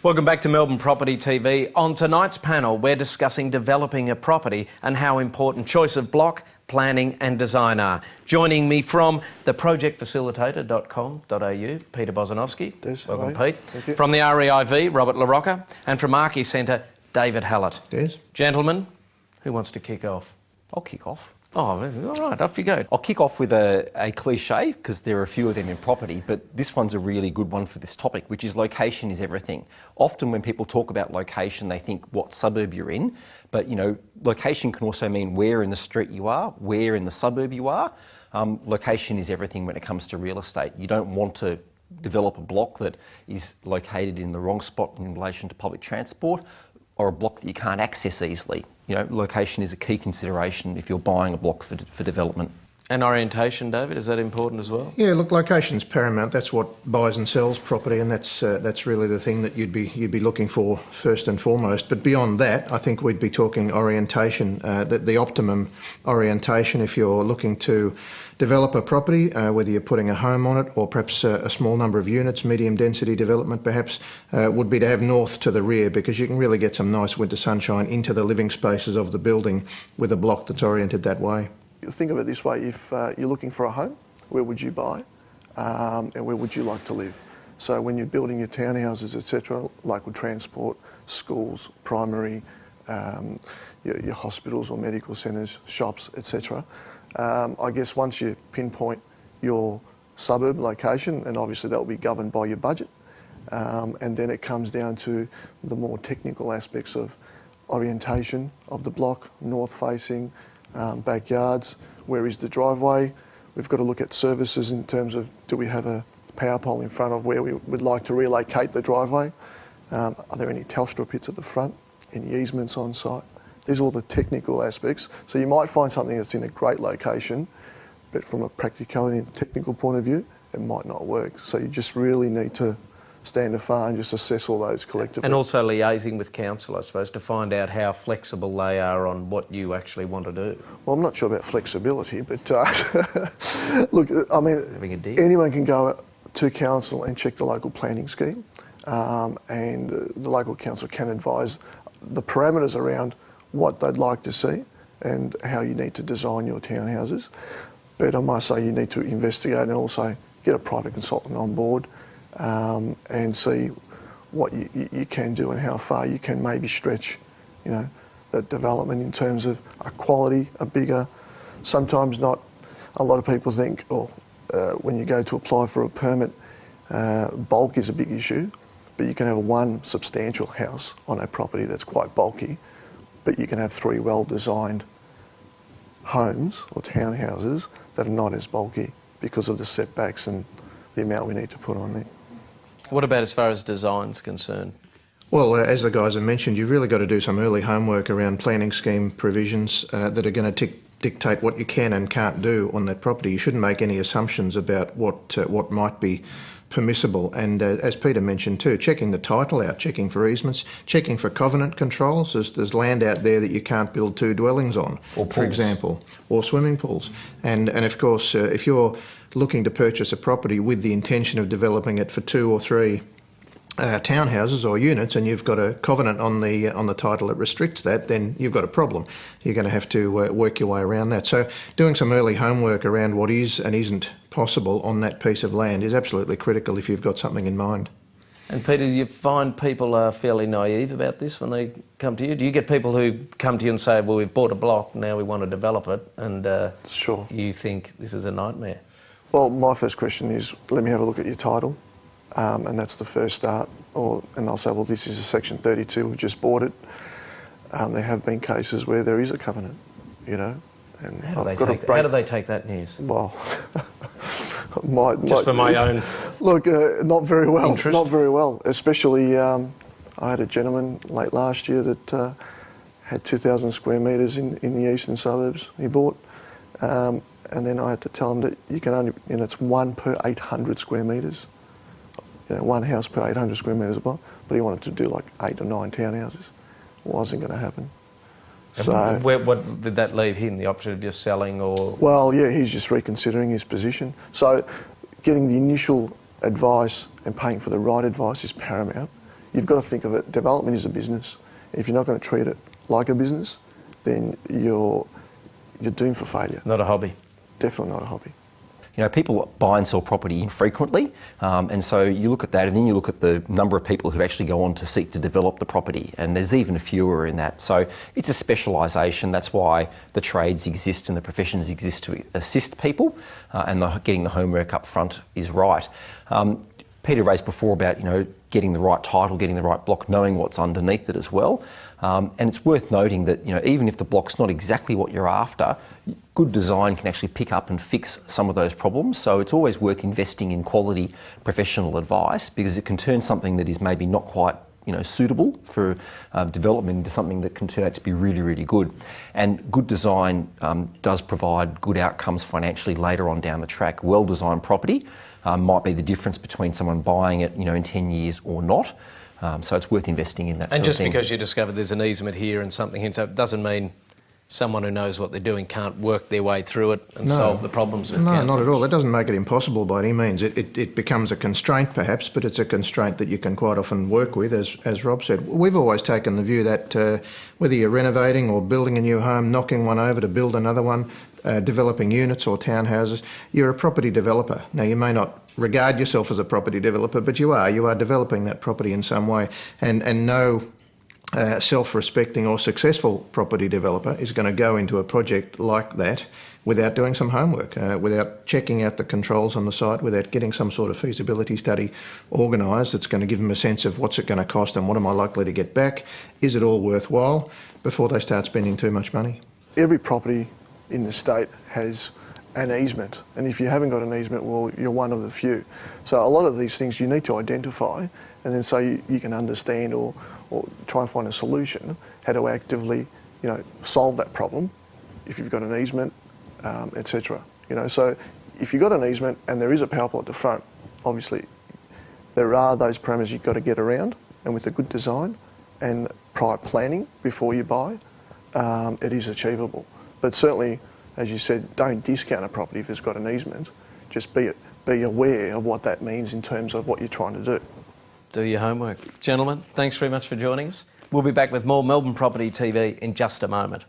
Welcome back to Melbourne Property TV. On tonight's panel, we're discussing developing a property and how important choice of block, planning and design are. Joining me from the projectfacilitator.com.au, Peter Bozinoski. Welcome, Pete. Thank you. From the REIV, Robert LaRocca. And from Archie Centre, David Hallett. Des. Gentlemen, who wants to kick off? I'll kick off. Oh, all right, off you go. I'll kick off with a cliche, because there are a few of them in property, but this one's a really good one for this topic, which is location is everything. Often when people talk about location, they think what suburb you're in, but location can also mean where in the street you are, where in the suburb you are. Location is everything when it comes to real estate. You don't want to develop a block that is located in the wrong spot in relation to public transport, or a block that you can't access easily. Location is a key consideration if you're buying a block for development. And orientation, David, is that important as well? Yeah, look, location's paramount. That's what buys and sells property, and that's really the thing that you'd be looking for first and foremost. But beyond that, I think we'd be talking orientation, the optimum orientation if you're looking to develop a property, whether you're putting a home on it or perhaps a small number of units, medium density development perhaps, would be to have north to the rear, because you can really get some nice winter sunshine into the living spaces of the building with a block that's oriented that way. Think of it this way: if you're looking for a home, where would you buy, and where would you like to live? So when you're building your townhouses, etc., local transport, schools, primary, your hospitals or medical centres, shops, etc. I guess once you pinpoint your suburb location, and obviously that will be governed by your budget, and then it comes down to the more technical aspects of orientation of the block, north facing, backyards, where is the driveway. We've got to look at services in terms of, do we have a power pole in front of where we would like to relocate the driveway? Are there any Telstra pits at the front? Any easements on site? These are all the technical aspects. So you might find something that's in a great location, but from a practicality and technical point of view, it might not work. So you just really need to stand afar and just assess all those collectively. And also liaising with council, I suppose, to find out how flexible they are on what you actually want to do. Well, I'm not sure about flexibility, but look, I mean, anyone can go to council and check the local planning scheme, and the local council can advise the parameters around what they'd like to see and how you need to design your townhouses. But I must say you need to investigate and also get a private consultant on board, and see what you can do and how far you can maybe stretch, the development in terms of a quality, a bigger, sometimes not. A lot of people think, when you go to apply for a permit, bulk is a big issue, but you can have one substantial house on a property that's quite bulky, but you can have 3 well-designed homes or townhouses that are not as bulky because of the setbacks and the amount we need to put on there. What about as far as design's concerned? Well, as the guys have mentioned, you've really got to do some early homework around planning scheme provisions that are going to dictate what you can and can't do on that property. You shouldn't make any assumptions about what might be permissible. And as Peter mentioned too, checking the title out, checking for easements, checking for covenant controls. There's land out there that you can't build 2 dwellings on, for example, or swimming pools. And of course, if you're looking to purchase a property with the intention of developing it for 2 or 3 townhouses or units, and you've got a covenant on the title that restricts that, then you've got a problem. You're going to have to work your way around that. So doing some early homework around what is and isn't possible on that piece of land is absolutely critical if you've got something in mind. And Peter, do you find people are fairly naive about this when they come to you? Do you get people who come to you and say, well, we've bought a block, now we want to develop it, and Sure. You think this is a nightmare? Well, my first question is, let me have a look at your title, and that's the first start. And I'll say, well, this is a Section 32, we've just bought it. There have been cases where there is a covenant, And how do they take that news? Well, just for my own look, not very well. interest? Not very well. Especially, I had a gentleman late last year that had 2,000 square metres in the eastern suburbs he bought. And then I had to tell him that you can only, it's 1 per 800 square metres. One house per 800 square metres a block. But he wanted to do like 8 or 9 townhouses. It wasn't going to happen. So, what did that leave him? The option of just selling, or? Well, yeah, he's just reconsidering his position. So getting the initial advice and paying for the right advice is paramount. you've got to think of it, development is a business. If you're not going to treat it like a business, then you're doomed for failure. Not a hobby. Definitely not a hobby. You know, people buy and sell property infrequently, and so you look at that, and then you look at the number of people who actually go on to seek to develop the property, and there's even fewer in that. So it's a specialisation. That's why the trades exist and the professions exist to assist people, and getting the homework up front is right. Peter raised before about, you know, getting the right title, getting the right block, knowing what's underneath it as well. And it's worth noting that, you know, even if the block's not exactly what you're after, good design can actually pick up and fix some of those problems. So it's always worth investing in quality professional advice, because it can turn something that is maybe not quite, you know, suitable for development into something that can turn out to be really, really good. And good design does provide good outcomes financially later on down the track. Well-designed property might be the difference between someone buying it, you know, in 10 years or not. So it's worth investing in that sort of thing. And just because you discover there's an easement here and something here, so it doesn't mean someone who knows what they're doing can't work their way through it and solve the problems with council. No, not at all. That doesn't make it impossible by any means. It becomes a constraint perhaps, but it's a constraint that you can quite often work with, as Rob said. We've always taken the view that whether you're renovating or building a new home, knocking one over to build another one, developing units or townhouses, you're a property developer. Now, you may not regard yourself as a property developer, but you are developing that property in some way, and no self-respecting or successful property developer is going to go into a project like that without doing some homework, without checking out the controls on the site, without getting some sort of feasibility study organised that's going to give them a sense of what's it going to cost and what am I likely to get back, is it all worthwhile, before they start spending too much money. Every property in the state has an easement, and if you haven't got an easement, well, you're one of the few. So a lot of these things you need to identify, and then so you can understand or try and find a solution how to actively, you know, solve that problem if you've got an easement, etc. You know, so if you've got an easement and there is a power pole at the front, obviously there are those parameters you've got to get around, and with a good design and prior planning before you buy, it is achievable. But certainly, as you said, don't discount a property if it's got an easement. Just be aware of what that means in terms of what you're trying to do. Do your homework. Gentlemen, thanks very much for joining us. We'll be back with more Melbourne Property TV in just a moment.